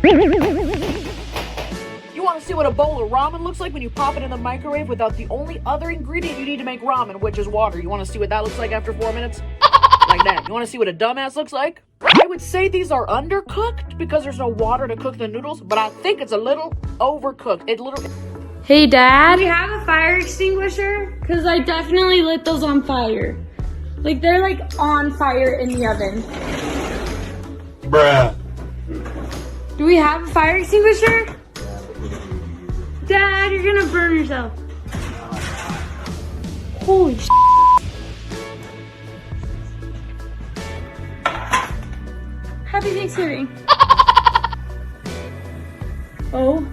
You want to see what a bowl of ramen looks like when you pop it in the microwave without the only other ingredient you need to make ramen, which is water? You want to see what that looks like after 4 minutes? Like that. You want to see what a dumbass looks like? I would say these are undercooked because there's no water to cook the noodles, but I think it's a little overcooked. It literally... Hey, Dad? Do we have a fire extinguisher? Because I definitely lit those on fire. Like, they're like on fire in the oven. Bruh. Do we have a fire extinguisher? Dad, you're gonna burn yourself. Holy sh**. Happy Thanksgiving. Oh.